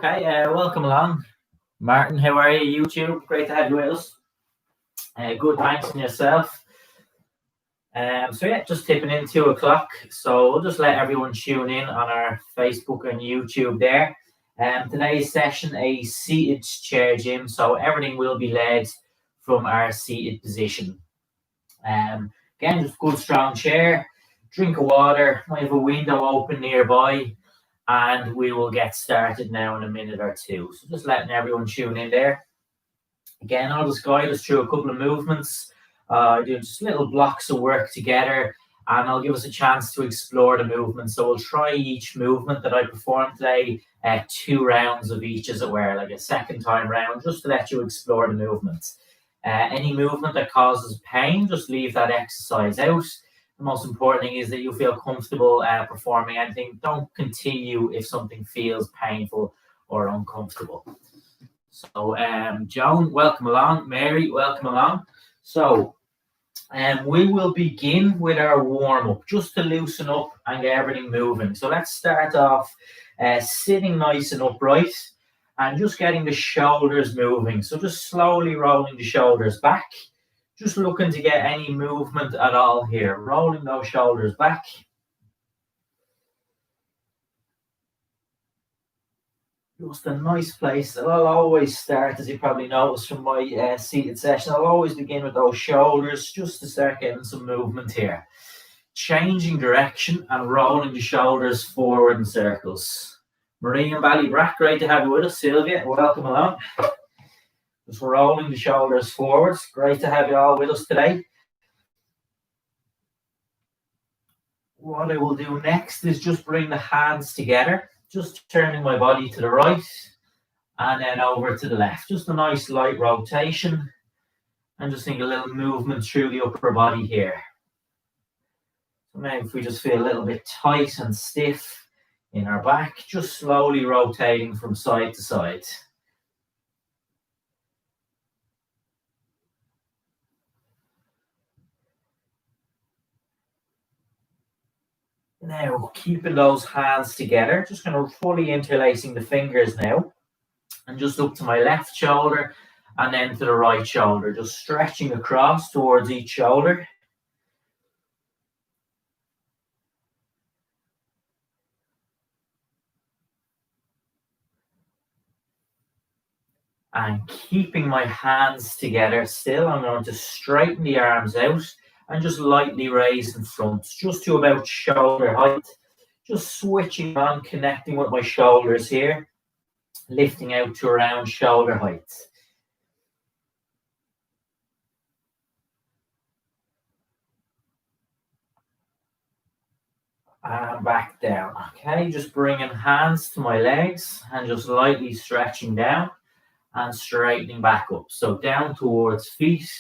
Okay, welcome along. Martin, how are you, YouTube? Great to have you with us. Good, thanks, and yourself. So yeah, just tipping in 2 o'clock. So we'll just let everyone tune in on our Facebook and YouTube there. Today's session, a seated chair gym. So everything will be led from our seated position. Again, just good strong chair, drink of water, might have a window open nearby, and we will get started now in a minute or two. So just letting everyone tune in there. Again, I'll just guide us through a couple of movements. Do just little blocks of work together, and I'll give us a chance to explore the movement. So we'll try each movement that I perform today, 2 rounds of each, as it were, like a second time round, just to let you explore the movement. Any movement that causes pain, just leave that exercise out. The most important thing is that you feel comfortable performing anything. Don't continue if something feels painful or uncomfortable. So, Joan, welcome along. Mary, welcome along. So, we will begin with our warm-up, just to loosen up and get everything moving. So let's start off sitting nice and upright and just getting the shoulders moving. So just slowly rolling the shoulders back. Just looking to get any movement at all here. Rolling those shoulders back. Just a nice place. I'll always start, as you probably noticed from my seated session, I'll always begin with those shoulders just to start getting some movement here. Changing direction and rolling the shoulders forward in circles. Marie and Ballybrack, great to have you with us. Sylvia, welcome along. Just rolling the shoulders forwards. Great to have you all with us today. What I will do next is just bring the hands together, just turning my body to the right and then over to the left. Just a nice light rotation and just think a little movement through the upper body here. So now if we just feel a little bit tight and stiff in our back, just slowly rotating from side to side. Now, keeping those hands together, just kind of fully interlacing the fingers now, and just up to my left shoulder and then to the right shoulder, just stretching across towards each shoulder. And keeping my hands together still, I'm going to straighten the arms out and just lightly raise in front, just to about shoulder height. Just switching on, connecting with my shoulders here, lifting out to around shoulder height. And back down. Okay, just bringing hands to my legs and just lightly stretching down and straightening back up. So down towards feet,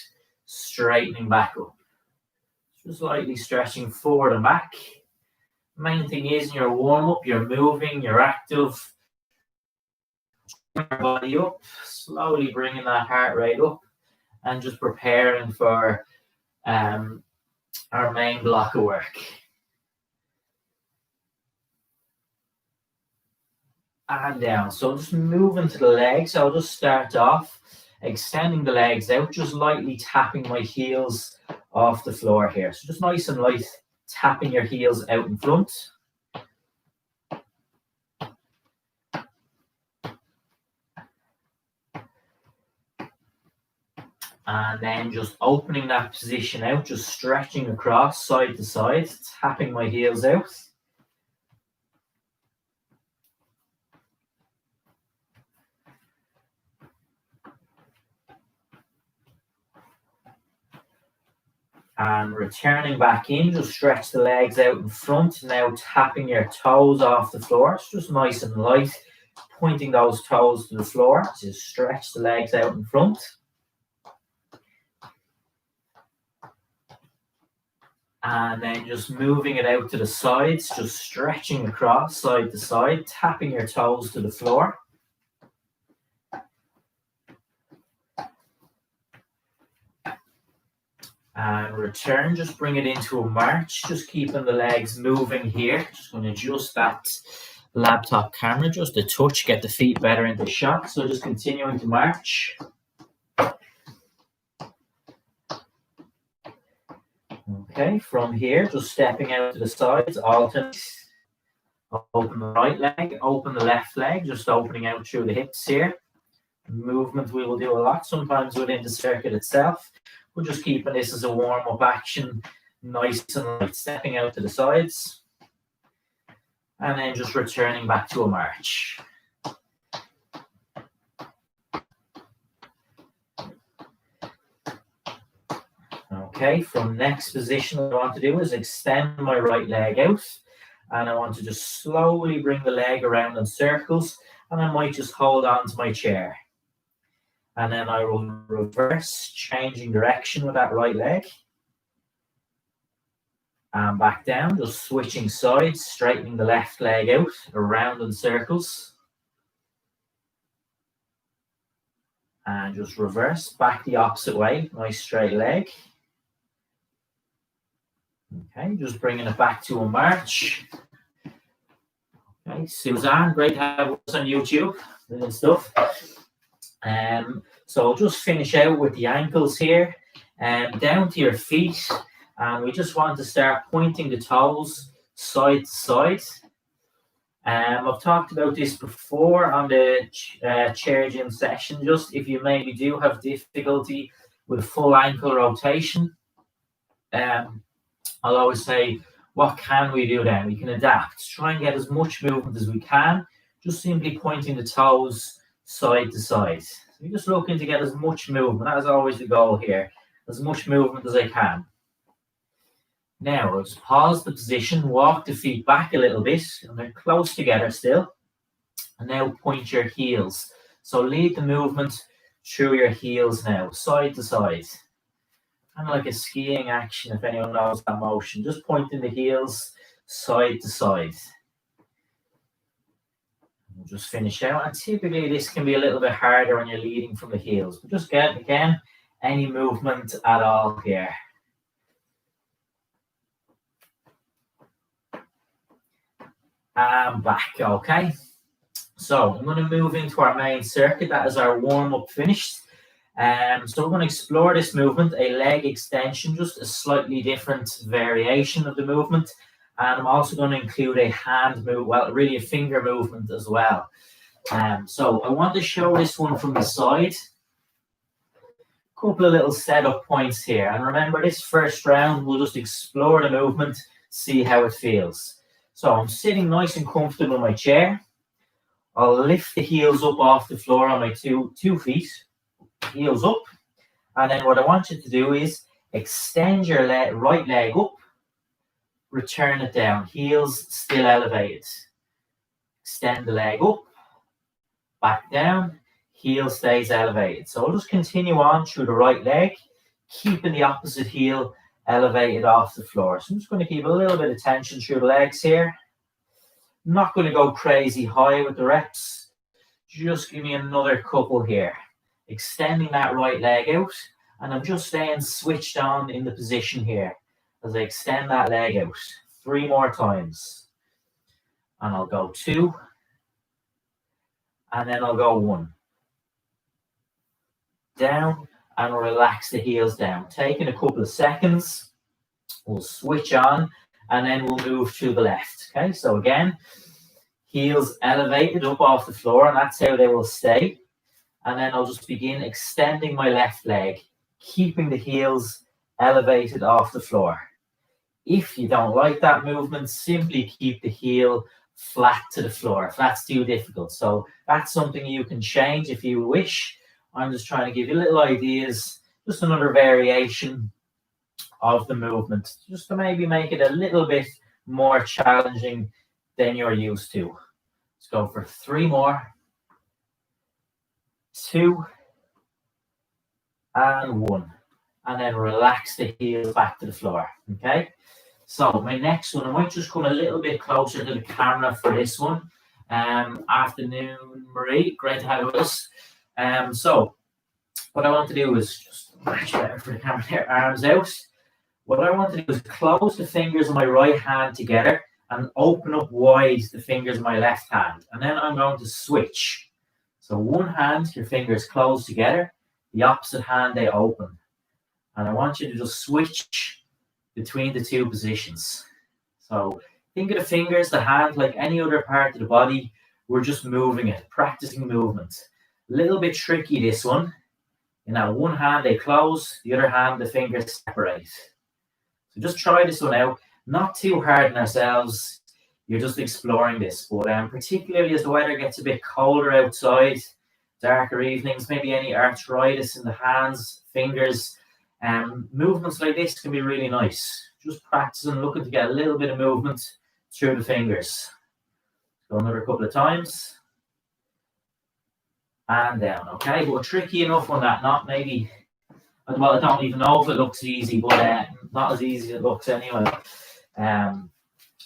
straightening back up. Just lightly stretching forward and back. Main thing is in your warm-up, you're moving, you're active. Bring your body up, slowly bringing that heart rate up and just preparing for our main block of work. And down. So just moving to the legs. I'll just start off extending the legs out, just lightly tapping my heels off the floor here. So just nice and light, tapping your heels out in front. And then just opening that position out, just stretching across side to side, tapping my heels out. And returning back in, just stretch the legs out in front. Now tapping your toes off the floor. It's just nice and light, pointing those toes to the floor. Just stretch the legs out in front. And then just moving it out to the sides, just stretching across side to side, tapping your toes to the floor. And return, just bring it into a march, just keeping the legs moving here. Just going to adjust that laptop camera just a touch, get the feet better into shot. So just continuing to march. Okay, from here, just stepping out to the sides, alternate. Open the right leg, open the left leg, just opening out through the hips here. Movement we will do a lot, sometimes within the circuit itself. We're just keeping this as a warm-up action, nice and light, stepping out to the sides. And then just returning back to a march. Okay, from next position, what I want to do is extend my right leg out. And I want to just slowly bring the leg around in circles. And I might just hold on to my chair. And then I will reverse, changing direction with that right leg. And back down, just switching sides, straightening the left leg out, around in circles. And just reverse, back the opposite way, nice straight leg. Okay, just bringing it back to a march. Okay, Suzanne, great to have us on YouTube and stuff. So I'll just finish out with the ankles here, down to your feet. And we just want to start pointing the toes side to side. I've talked about this before on the chair gym session. Just if you maybe do have difficulty with full ankle rotation, I'll always say, what can we do then? We can adapt. Try and get as much movement as we can, just simply pointing the toes side to side. So you're just looking to get as much movement. That is always the goal here. As much movement as I can. Now, I'll just pause the position, walk the feet back a little bit, and they're close together still. And now point your heels. So lead the movement through your heels now, side to side. Kind of like a skiing action, if anyone knows that motion. Just pointing the heels side to side. We'll just finish out. And typically this can be a little bit harder when you're leading from the heels. But just get, again, any movement at all here. And back, okay. So I'm going to move into our main circuit. That is our warm-up finished. So we're going to explore this movement, a leg extension, just a slightly different variation of the movement. And I'm also going to include a hand move, well, really a finger movement as well. So I want to show this one from the side. A couple of little setup points here. And remember, this first round, we'll just explore the movement, see how it feels. So I'm sitting nice and comfortable in my chair. I'll lift the heels up off the floor on my two feet. Heels up. And then what I want you to do is extend your right leg up. Return it down. Heels still elevated. Extend the leg up. Back down. Heel stays elevated. So I'll just continue on through the right leg, keeping the opposite heel elevated off the floor. So I'm just going to keep a little bit of tension through the legs here. I'm not going to go crazy high with the reps. Just give me another couple here. Extending that right leg out. And I'm just staying switched on in the position here as I extend that leg out. 3 more times. And I'll go 2. And then I'll go 1. Down. And relax the heels down. Taking a couple of seconds, we'll switch on and then we'll move to the left. Okay, so again, heels elevated up off the floor and that's how they will stay. And then I'll just begin extending my left leg, keeping the heels elevated off the floor. If you don't like that movement, simply keep the heel flat to the floor if that's too difficult. So that's something you can change if you wish. I'm just trying to give you little ideas, just another variation of the movement, just to maybe make it a little bit more challenging than you're used to. Let's go for 3 more. 2 and 1. And then relax the heels back to the floor. Okay. So my next one, I might just come a little bit closer to the camera for this one. Afternoon, Marie. Great to have you with us. So what I want to do is just match better for the camera there, arms out. What I want to do is close the fingers of my right hand together and open up wide the fingers of my left hand. And then I'm going to switch. So one hand, your fingers close together. The opposite hand, they open. And I want you to just switch between the two positions. So think of the fingers, the hand, like any other part of the body. We're just moving it, practicing movement. A little bit tricky, this one. In that one hand, they close. The other hand, the fingers separate. So just try this one out. Not too hard on ourselves. You're just exploring this. But particularly as the weather gets a bit colder outside, darker evenings, maybe any arthritis in the hands, fingers, movements like this can be really nice. Just practicing, looking to get a little bit of movement through the fingers. Go another couple of times. And down, okay? But tricky enough on that, not maybe, well, I don't even know if it looks easy, but not as easy as it looks anyway.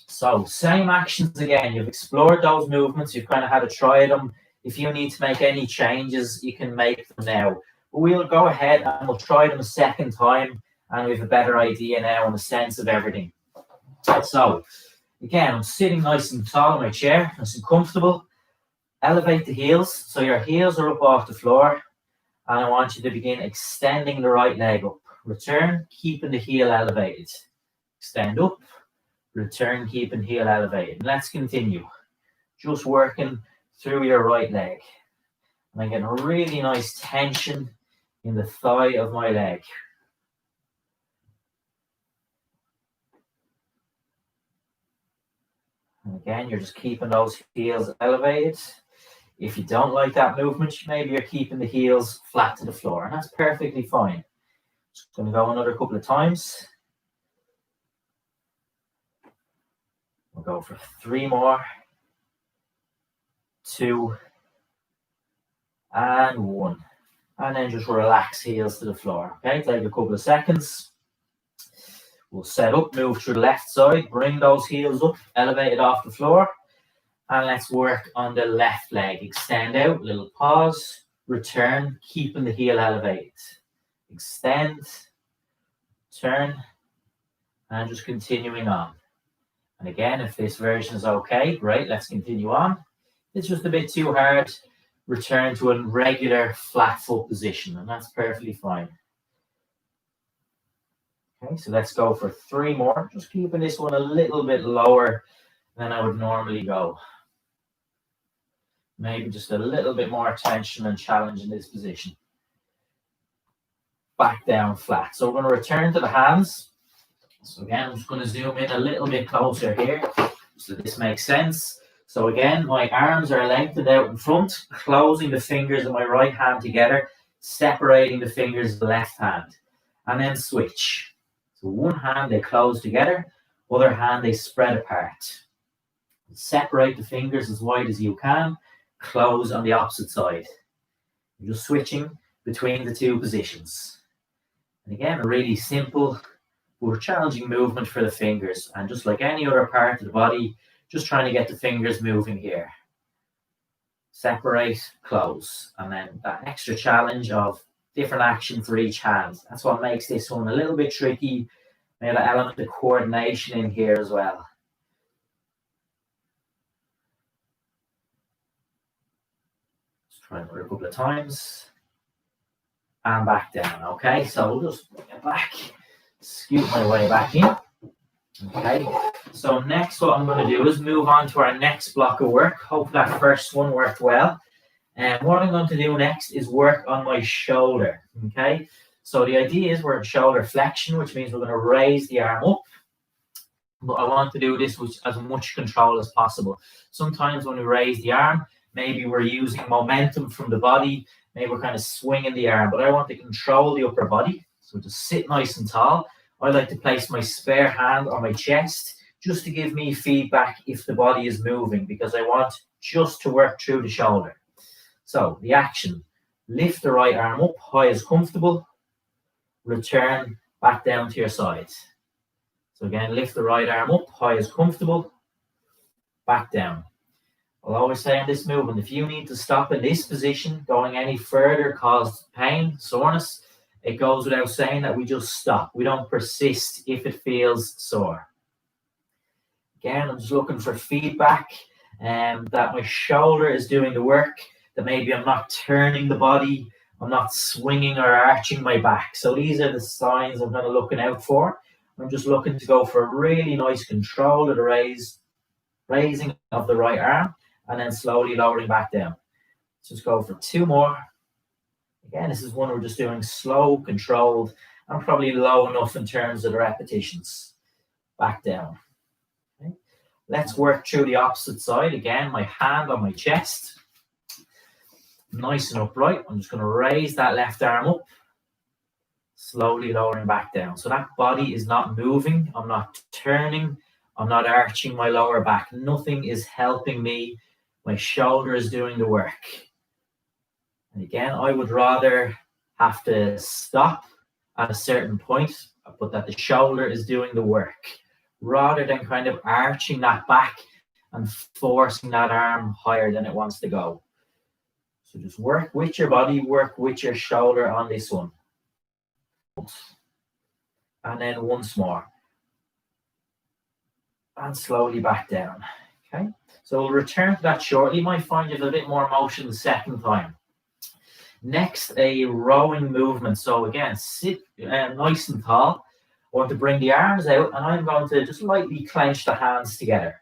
So same actions again. You've explored those movements. You've kind of had to try them. If you need to make any changes, you can make them now. But we'll go ahead and we'll try them a second time, and we have a better idea now and a sense of everything. So again, I'm sitting nice and tall in my chair, nice and comfortable. Elevate the heels, so your heels are up off the floor, and I want you to begin extending the right leg up. Return, keeping the heel elevated. Extend up, return, keeping heel elevated. And let's continue. Just working through your right leg. And I'm getting a really nice tension in the thigh of my leg. And again, you're just keeping those heels elevated. If you don't like that movement, maybe you're keeping the heels flat to the floor, and that's perfectly fine. Just going to go another couple of times. We'll go for 3 more. 2 and 1. And then just relax heels to the floor. Okay, take a couple of seconds. We'll set up, move through the left side, bring those heels up, elevate it off the floor. And let's work on the left leg. Extend out, little pause, return, keeping the heel elevated. Extend, turn, and just continuing on. And again, if this version is okay, great, let's continue on. If it's just a bit too hard, return to a regular flat foot position, and that's perfectly fine. Okay, so let's go for 3 more. Just keeping this one a little bit lower than I would normally go. Maybe just a little bit more tension and challenge in this position. Back down flat. So we're going to return to the hands. So again, I'm just going to zoom in a little bit closer here so this makes sense. So again, my arms are lengthened out in front, closing the fingers of my right hand together, separating the fingers of the left hand, and then switch. So one hand they close together, other hand they spread apart. Separate the fingers as wide as you can. Close on the opposite side. You're just switching between the 2 positions. And again, a really simple but challenging movement for the fingers. And just like any other part of the body, just trying to get the fingers moving here. Separate, close. And then that extra challenge of different action for each hand. That's what makes this one a little bit tricky. Maybe an element of coordination in here as well. Try it for a couple of times. And back down. Okay, so we'll just bring it back. Scoot my way back in. Okay, so next what I'm going to do is move on to our next block of work. Hope that first one worked well. And what I'm going to do next is work on my shoulder. Okay, so the idea is we're in shoulder flexion, which means we're going to raise the arm up. But I want to do this with as much control as possible. Sometimes when we raise the arm, maybe we're using momentum from the body. Maybe we're kind of swinging the arm, but I want to control the upper body. So just sit nice and tall. I like to place my spare hand on my chest just to give me feedback if the body is moving, because I want just to work through the shoulder. So the action, lift the right arm up high as comfortable. Return back down to your side. So again, lift the right arm up high as comfortable. Back down. I'll always say in this movement, if you need to stop in this position, going any further causes pain, soreness, it goes without saying that we just stop. We don't persist if it feels sore. Again, I'm just looking for feedback that my shoulder is doing the work, that maybe I'm not turning the body, I'm not swinging or arching my back. So these are the signs I'm kind of looking out for. I'm just looking to go for a really nice control of the raising of the right arm, and then slowly lowering back down. Let's just go for 2 more. Again, this is one we're just doing slow, controlled, and probably low enough in terms of the repetitions. Back down. Okay. Let's work through the opposite side. Again, my hand on my chest. Nice and upright. I'm just going to raise that left arm up. Slowly lowering back down. So that body is not moving. I'm not turning. I'm not arching my lower back. Nothing is helping me. My shoulder is doing the work. And again, I would rather have to stop at a certain point, but that the shoulder is doing the work, rather than kind of arching that back and forcing that arm higher than it wants to go. So just work with your body, work with your shoulder on this one. And then once more. And slowly back down. Okay, so we'll return to that shortly. You might find you have a bit more motion the second time. Next, a rowing movement. So again, sit nice and tall. I want to bring the arms out, and I'm going to just lightly clench the hands together.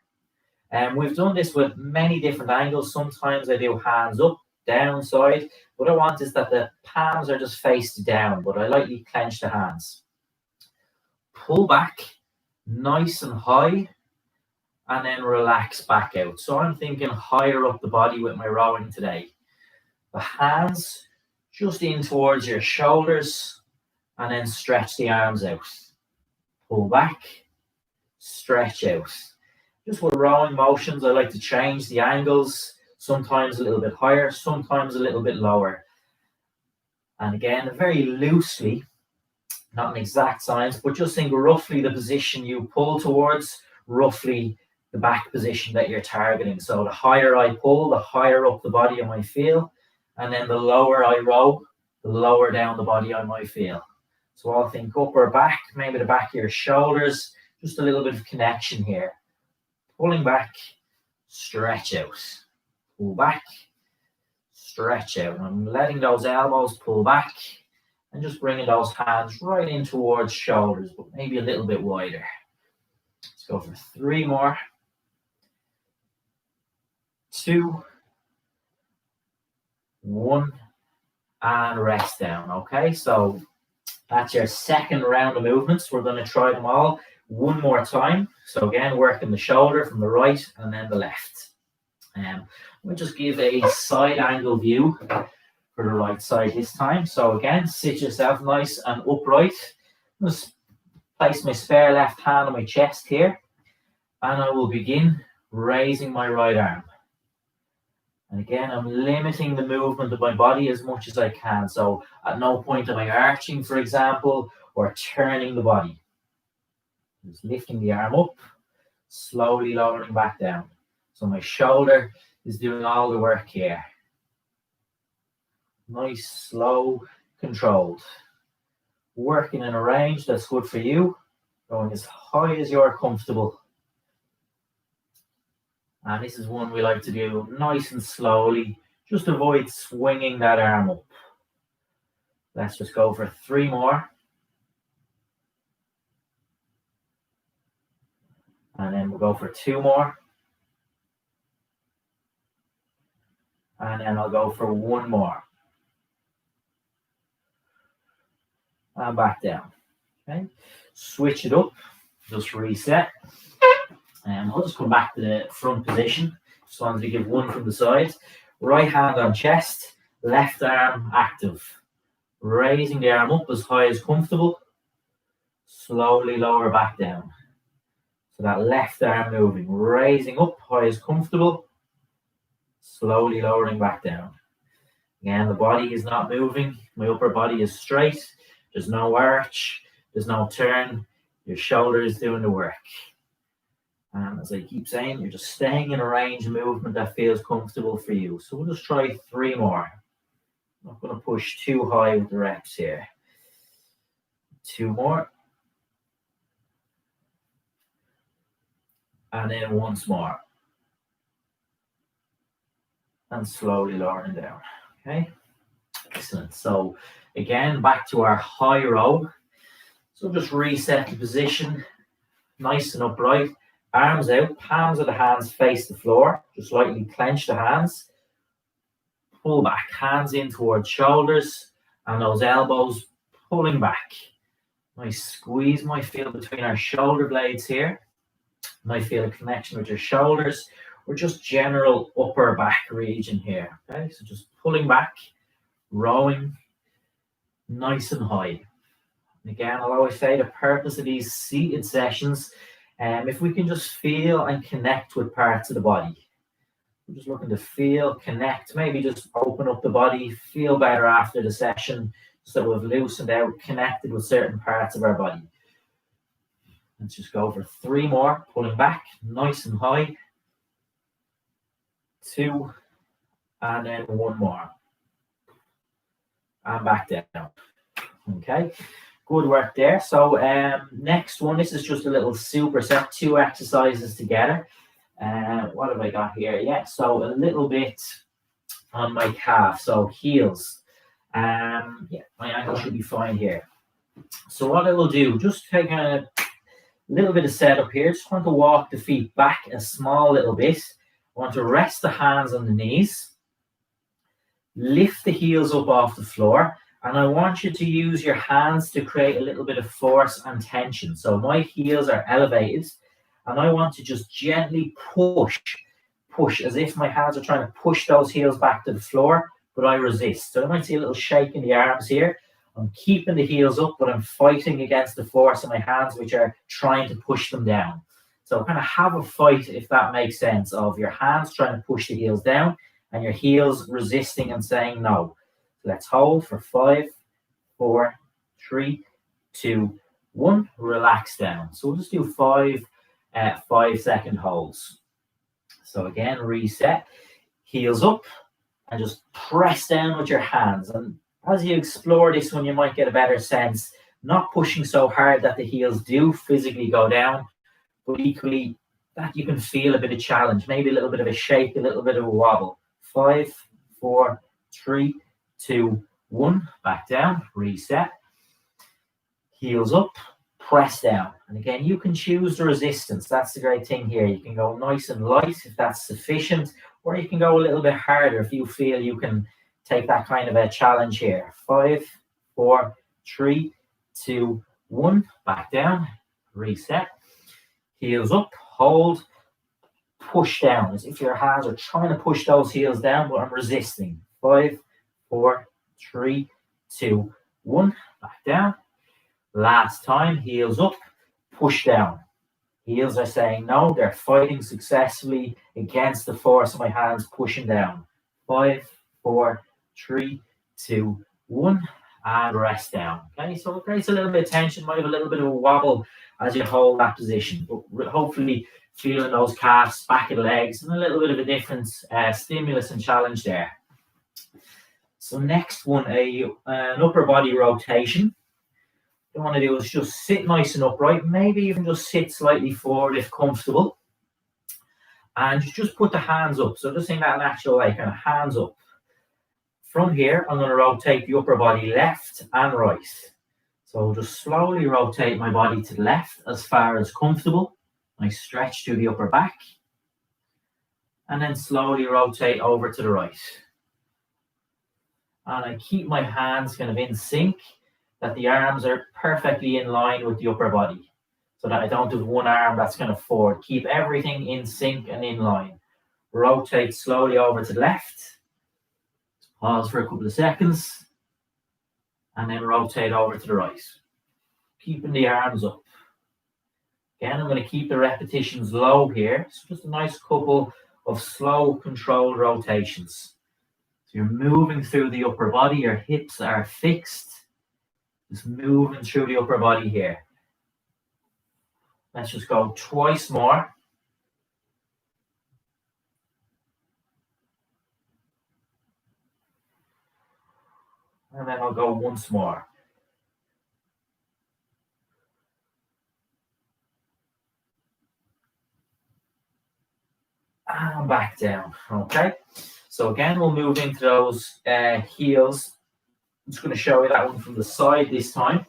And we've done this with many different angles. Sometimes I do hands up, down, side. What I want is that the palms are just faced down, but I lightly clench the hands. Pull back, nice and high, and then relax back out. So I'm thinking higher up the body with my rowing today. The hands just in towards your shoulders, and then stretch the arms out. Pull back, stretch out. Just with rowing motions, I like to change the angles, sometimes a little bit higher, sometimes a little bit lower. And again, very loosely, not an exact science, but just think roughly the position you pull towards, roughly the back position that you're targeting. So the higher I pull, the higher up the body I might feel. And then the lower I row, the lower down the body I might feel. So I'll think up or back, maybe the back of your shoulders, just a little bit of connection here. Pulling back, stretch out. Pull back, stretch out. I'm letting those elbows pull back and just bringing those hands right in towards shoulders, but maybe a little bit wider. Let's go for 3 more. 2, 1, and rest down. Okay, so that's your second round of movements. We're going to try them all one more time. So again, working the shoulder from the right and then the left. We'll just give a side angle view for the right side this time. So again, sit yourself nice and upright. Just place my spare left hand on my chest here, and I will begin raising my right arm. And again, I'm limiting the movement of my body as much as I can. So at no point am I arching, for example, or turning the body. Just lifting the arm up, slowly lowering back down. So my shoulder is doing all the work here. Nice, slow, controlled. Working in a range that's good for you. Going as high as you're comfortable. And this is one we like to do nice and slowly. Just avoid swinging that arm up. Let's just go for 3 more. And then we'll go for 2 more. And then I'll go for 1 more. And back down. Okay. Switch it up. Just reset. And I'll just come back to the front position. Just wanted to give one from the side. Right hand on chest, left arm active. Raising the arm up as high as comfortable. Slowly lower back down. So that left arm moving. Raising up high as comfortable. Slowly lowering back down. Again, the body is not moving. My upper body is straight. There's no arch. There's no turn. Your shoulder is doing the work. And as I keep saying, you're just staying in a range of movement that feels comfortable for you. So we'll just try 3 more. I'm not going to push too high with the reps here. 2 more. And then once more. And slowly lowering down. Okay. Excellent. So again, back to our high row. So just reset the position, nice and upright. Arms out, palms of the hands face the floor. Just lightly clench the hands. Pull back, hands in towards shoulders and those elbows pulling back. Nice squeeze might feel between our shoulder blades here. Might feel a connection with your shoulders or just general upper back region here. Okay, so just pulling back, rowing nice and high. And again, I'll always say the purpose of these seated sessions, if we can just feel and connect with parts of the body. We're just looking to feel, connect, maybe just open up the body, feel better after the session, so we've loosened out, connected with certain parts of our body. Let's just go for 3 more, pulling back, nice and high. 2, and then 1 more. And back down. Okay, good work there. So next one, this is just a little superset, 2 exercises together. What have I got here? Yeah, so a little bit on my calf, so heels. Yeah, my ankle should be fine here. So what I will do, just take a little bit of setup here. Just want to walk the feet back a small little bit. I want to rest the hands on the knees. Lift the heels up off the floor. And I want you to use your hands to create a little bit of force and tension. So my heels are elevated. And I want to just gently push as if my hands are trying to push those heels back to the floor, but I resist. So I might see a little shake in the arms here. I'm keeping the heels up, but I'm fighting against the force of my hands, which are trying to push them down. So kind of have a fight, if that makes sense, of your hands trying to push the heels down and your heels resisting and saying no. Let's hold for 5, 4, 3, 2, 1. Relax down. So we'll just do 5 5-second holds. So again, reset, heels up, and just press down with your hands. And as you explore this one, you might get a better sense, not pushing so hard that the heels do physically go down, but equally that you can feel a bit of challenge, maybe a little bit of a shake, a little bit of a wobble. 5, 4, 3, 2, 1. Back down, reset, heels up, press down. And again, you can choose the resistance. That's the great thing here. You can go nice and light if that's sufficient, or you can go a little bit harder if you feel you can take that kind of a challenge here. 5, 4, 3, 2, 1. Back down, reset, heels up, hold, push down as if your hands are trying to push those heels down, but I'm resisting. 5, 4, 3, 2, 1. Back down. Last time, heels up, push down. Heels are saying no, they're fighting successfully against the force of my hands pushing down. 5, 4, 3, 2, 1, and rest down. Okay, so it creates a little bit of tension, might have a little bit of a wobble as you hold that position, but hopefully feeling those calves, back of the legs, and a little bit of a different stimulus and challenge there. So next one, an upper body rotation. What you want to do is just sit nice and upright, maybe even just sit slightly forward if comfortable. And just put the hands up. So just in that natural way, kind of hands up. From here, I'm going to rotate the upper body left and right. So I'll just slowly rotate my body to the left as far as comfortable. I stretch through the upper back. And then slowly rotate over to the right. And I keep my hands kind of in sync, that the arms are perfectly in line with the upper body, so that I don't have one arm that's kind of forward. Keep everything in sync and in line. Rotate slowly over to the left. Pause for a couple of seconds. And then rotate over to the right. Keeping the arms up. Again, I'm going to keep the repetitions low here. So just a nice couple of slow, controlled rotations. So you're moving through the upper body. Your hips are fixed. Just moving through the upper body here. Let's just go twice more. And then I'll go once more. and back down. Okay, so again, we'll move into those heels. I'm just going to show you that one from the side this time.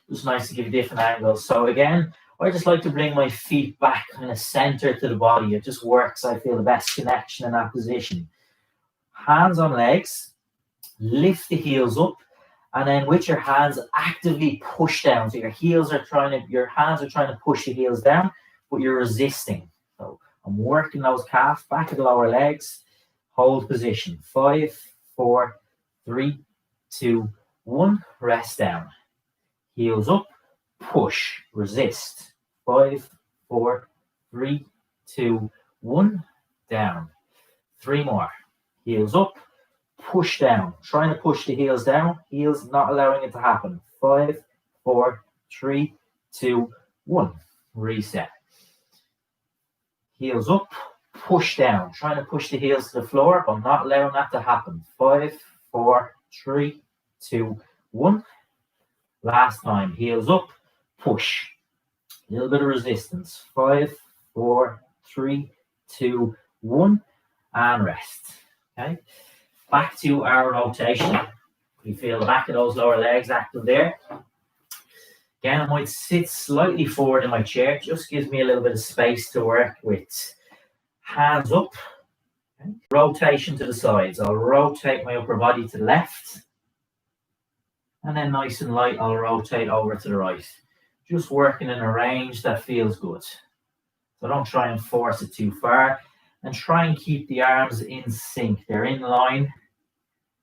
Just nice to give different angles. So again, I just like to bring my feet back kind of center to the body. It just works. I feel the best connection in that position. Hands on legs, lift the heels up, and then with your hands actively push down. So your hands are trying to push the heels down, but you're resisting. So I'm working those calves back of the lower legs. Hold position. 5, 4, 3, 2, 1. Rest down. Heels up, push, resist. 5, 4, 3, 2, 1. Down. 3 more. Heels up, push down. Trying to push the heels down. Heels not allowing it to happen. 5, 4, 3, 2, 1. Reset. Heels up, push down. Trying to push the heels to the floor, but not allowing that to happen. 5, 4, 3, 2, 1. Last time. Heels up, push. A little bit of resistance. 5, 4, 3, 2, 1. And rest. Okay. Back to our rotation. We feel the back of those lower legs active there. Again, I might sit slightly forward in my chair. Just gives me a little bit of space to work with. Hands up. Okay. Rotation to the sides. I'll rotate my upper body to the left. And then nice and light, I'll rotate over to the right. Just working in a range that feels good. So don't try and force it too far. And try and keep the arms in sync. They're in line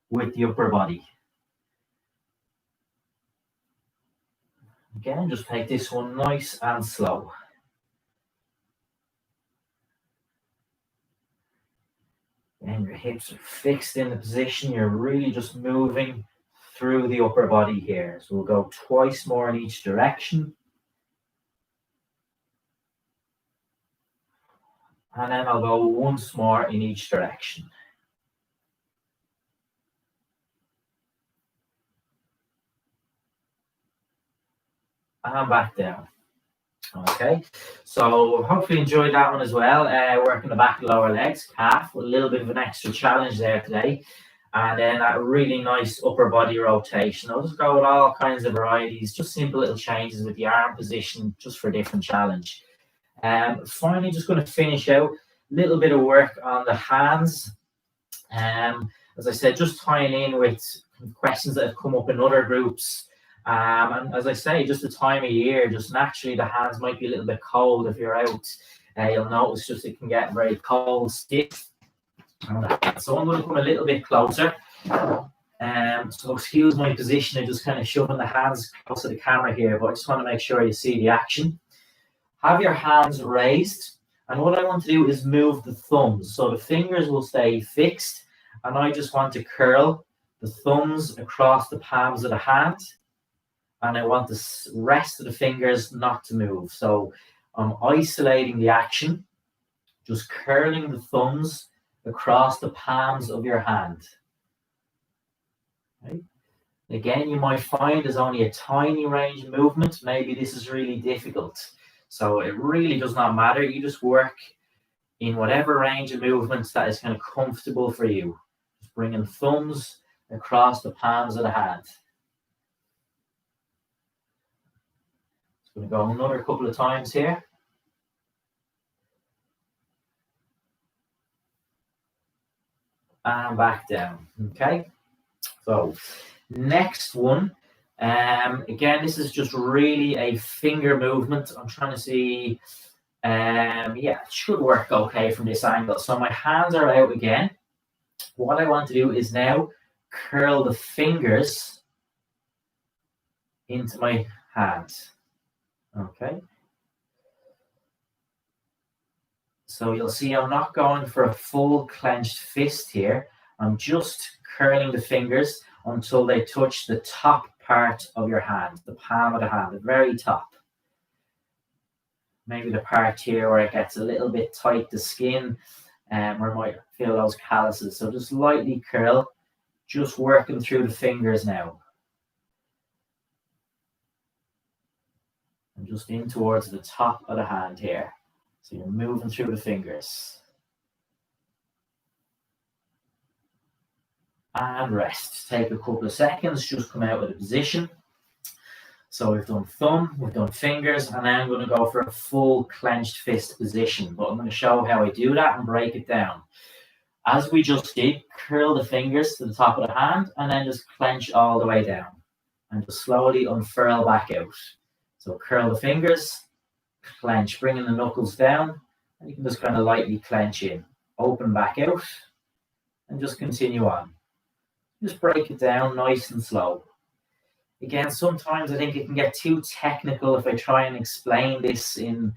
with the upper body. Again, just take this one nice and slow. And your hips are fixed in the position. You're really just moving through the upper body here. So we'll go twice more in each direction. And then I'll go once more in each direction. And back down. Okay, so hopefully you enjoyed that one as well. Working the back of the lower legs, calf, with a little bit of an extra challenge there today. And then that really nice upper body rotation. I'll just go with all kinds of varieties, just simple little changes with the arm position, just for a different challenge. Finally, just going to finish out a little bit of work on the hands. As I said, just tying in with questions that have come up in other groups. And as I say, just the time of year, just naturally the hands might be a little bit cold if you're out. You'll notice just it can get very cold, stiff. So I'm going to come a little bit closer. So excuse my position, I'm just kind of shoving the hands close to the camera here, but I just want to make sure you see the action. Have your hands raised, and what I want to do is move the thumbs. So the fingers will stay fixed, and I just want to curl the thumbs across the palms of the hand. And I want the rest of the fingers not to move. So I'm isolating the action, just curling the thumbs across the palms of your hand. Okay. Again, you might find there's only a tiny range of movement. Maybe this is really difficult. So it really does not matter. You just work in whatever range of movements that is kind of comfortable for you. Just bringing thumbs across the palms of the hand. Going to go another couple of times here. And back down. Okay. So next one. Again, this is just really a finger movement. I'm trying to see. Yeah, it should work okay from this angle. So my hands are out again. What I want to do is now curl the fingers into my hands. Okay. So you'll see I'm not going for a full clenched fist here. I'm just curling the fingers until they touch the top part of your hand, the palm of the hand, the very top. Maybe the part here where it gets a little bit tight, the skin, where I might feel those calluses. So just lightly curl, just working through the fingers now. And just in towards the top of the hand here. So you're moving through the fingers. And rest. Take a couple of seconds, just come out of the position. So we've done thumb, we've done fingers, and now I'm going to go for a full clenched fist position. But I'm going to show how I do that and break it down. As we just did, curl the fingers to the top of the hand and then just clench all the way down. And just slowly unfurl back out. So curl the fingers, clench, bringing the knuckles down, and you can just kind of lightly clench in. Open back out, and just continue on. Just break it down nice and slow. Again, sometimes I think it can get too technical if I try and explain this in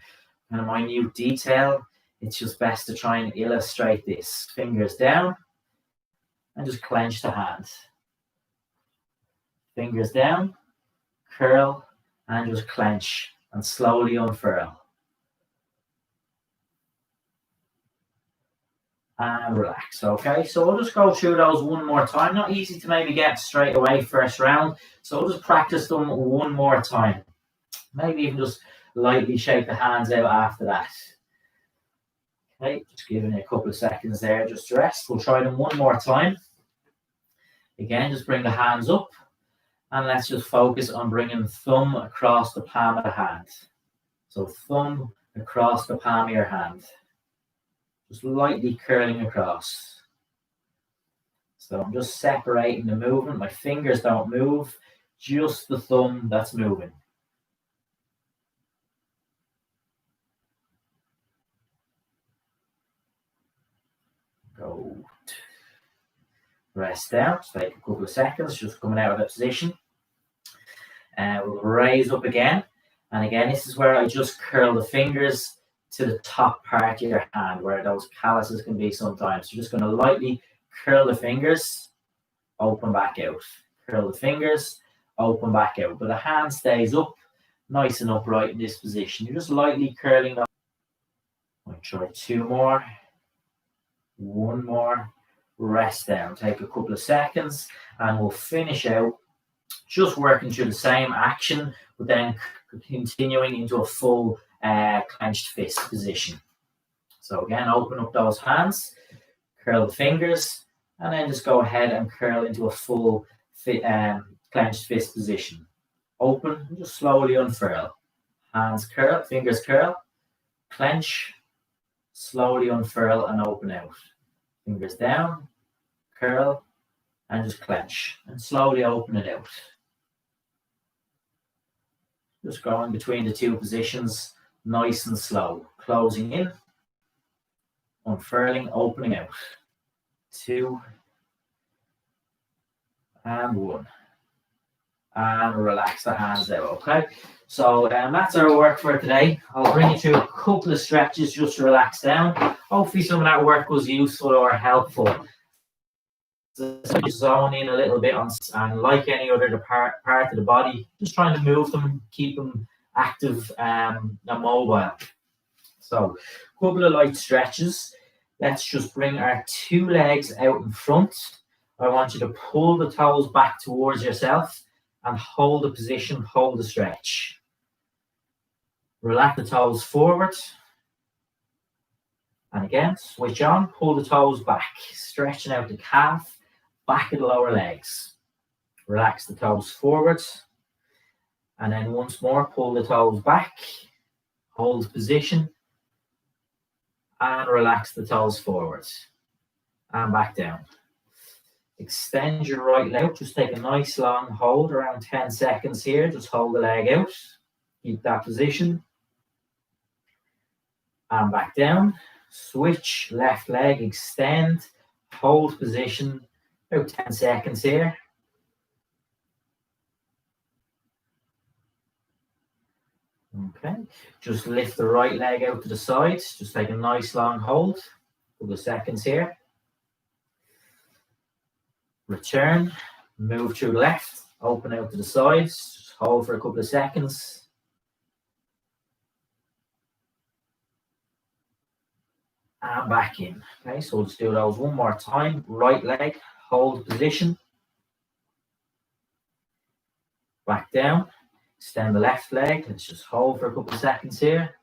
kind of minute detail. It's just best to try and illustrate this. Fingers down, and just clench the hand. Fingers down, curl, and just clench, and slowly unfurl. And relax. Okay, so we'll just go through those one more time. Not easy to maybe get straight away first round, so we'll just practice them one more time. Maybe even just lightly shake the hands out after that. Okay, just giving it a couple of seconds there just to rest. We'll try them one more time. Again, just bring the hands up, and let's just focus on bringing thumb across the palm of the hand. So thumb across the palm of your hand. Just lightly curling across. So I'm just separating the movement. My fingers don't move, just the thumb that's moving. Go. Rest down. Take a couple of seconds, just coming out of that position. We'll raise up again. And again, this is where I just curl the fingers to the top part of your hand, where those calluses can be sometimes. You're just going to lightly curl the fingers, open back out. Curl the fingers, open back out. But the hand stays up, nice and upright in this position. You're just lightly curling them. I'll try two more. One more. Rest down. Take a couple of seconds, and we'll finish out just working through the same action, but then continuing into a full clenched fist position. So again, open up those hands, curl the fingers, and then just go ahead and curl into a full clenched fist position. Open, and just slowly unfurl. Hands curl, fingers curl, clench, slowly unfurl and open out. Fingers down, curl, and just clench, and slowly open it out. Just going between the two positions, nice and slow. Closing in, unfurling, opening out. 2 and 1. And relax the hands out, okay? So that's our work for today. I'll bring you through a couple of stretches just to relax down. Hopefully some of that work was useful or helpful. Just zone in a little bit on, and like any other part of the body, just trying to move them, keep them active and mobile. So a couple of light stretches. Let's just bring our 2 legs out in front. I want you to pull the toes back towards yourself and hold the position, hold the stretch. Relax the toes forward. And again, switch on, pull the toes back, stretching out the calf, back of the lower legs. Relax the toes forward. And then once more, pull the toes back, hold position, and relax the toes forward. And back down. Extend your right leg. Just take a nice long hold, around 10 seconds here. Just hold the leg out. Keep that position. And back down. Switch, left leg, extend, hold position, about 10 seconds here. Okay, just lift the right leg out to the side. Just take a nice long hold. Couple of seconds here. Return, move to the left, open out to the sides, just hold for a couple of seconds. And back in. Okay, so we'll just do those one more time. Right leg, hold position. Back down, extend the left leg. Let's just hold for a couple of seconds here.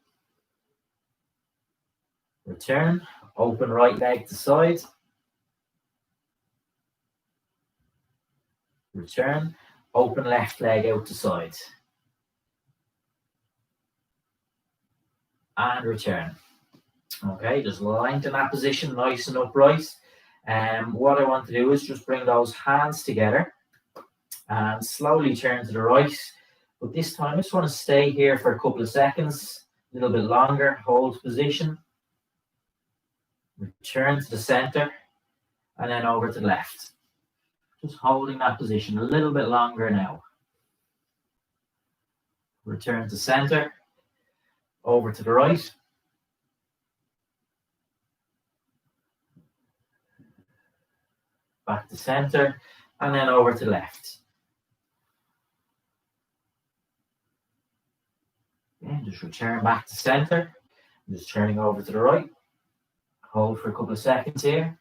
return, open right leg to side, return, open left leg out to side, and return. Okay, just lengthen that position nice and upright. What I want to do is just bring those hands together and slowly turn to the right. But this time, I just want to stay here for a couple of seconds, a little bit longer, hold position, return to the center, and then over to the left. Just holding that position a little bit longer now. Return to center, over to the right. Back to center, and then over to the left. And just return back to center. Just turning over to the right. Hold for a couple of seconds here.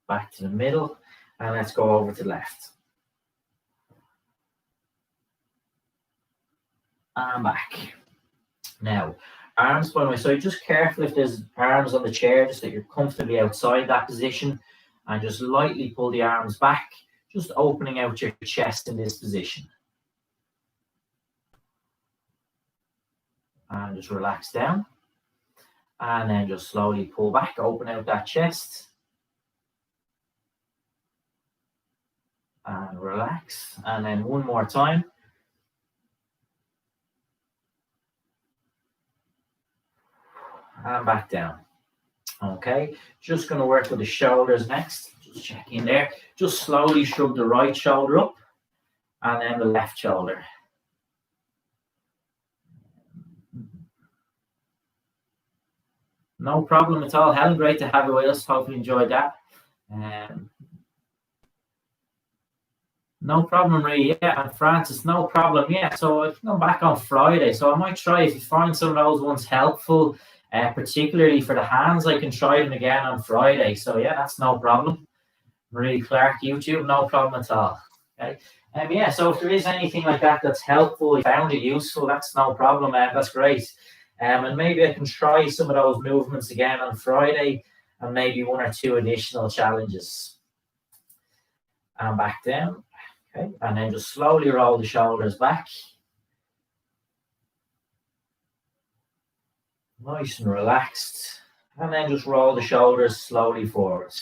Back to the middle, and let's go over to the left. And back. Now, arms by my side. Just careful if there's arms on the chair, just that you're comfortably outside that position. And just lightly pull the arms back, just opening out your chest in this position. And just relax down. And then just slowly pull back, open out that chest. And relax. And then one more time. And back down. Okay, just going to work with the shoulders next. Just check in there. Just slowly shrug the right shoulder up and then the left shoulder. No problem at all. Helen, great to have you with us. Hope you enjoyed that. No problem, Marie. Yeah, and Francis, no problem. Yeah, so I can come back on Friday. So I might try, if you find some of those ones helpful, particularly for the hands, I can try them again on Friday. So yeah, that's no problem. Marie Clark, YouTube, no problem at all. Okay. Yeah, so if there is anything like that that's helpful, you found it useful, that's no problem. That's great. And maybe I can try some of those movements again on Friday, and maybe one or two additional challenges. And back down. Okay, and then just slowly roll the shoulders back. Nice and relaxed. And then just roll the shoulders slowly forward.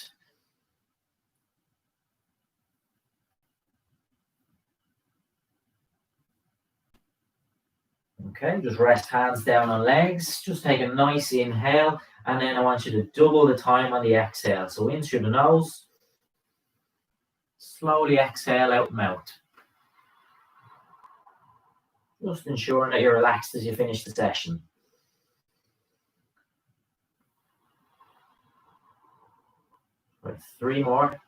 Okay, just rest hands down on legs. Just take a nice inhale. And then I want you to double the time on the exhale. So in through the nose. Slowly exhale out mouth. Just ensuring that you're relaxed as you finish the session. Right, 3 more.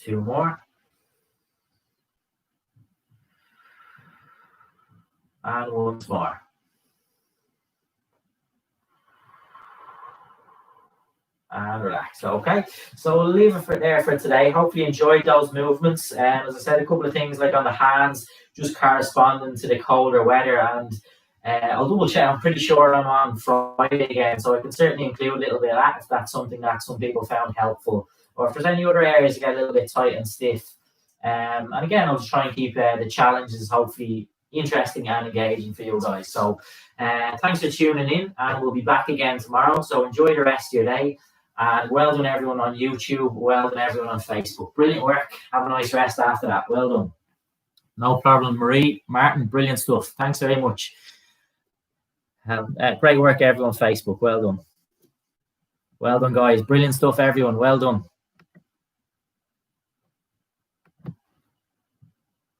2 more. And once more. And relax. Okay, so we'll leave it there for today. Hopefully you enjoyed those movements. As I said, a couple of things like on the hands, just corresponding to the colder weather. And I'll double check. I'm pretty sure I'm on Friday again, so I can certainly include a little bit of that if that's something that some people found helpful. Or if there's any other areas that get a little bit tight and stiff. And again, I'll just try and keep the challenges hopefully interesting and engaging for you guys. So thanks for tuning in, and we'll be back again tomorrow. So enjoy the rest of your day. And well done everyone on YouTube, well done everyone on Facebook. Brilliant work. Have a nice rest after that. Well done. No problem, Marie, Martin, brilliant stuff. Thanks very much. Great work everyone on Facebook. Well done. Well done, guys. Brilliant stuff, everyone. Well done.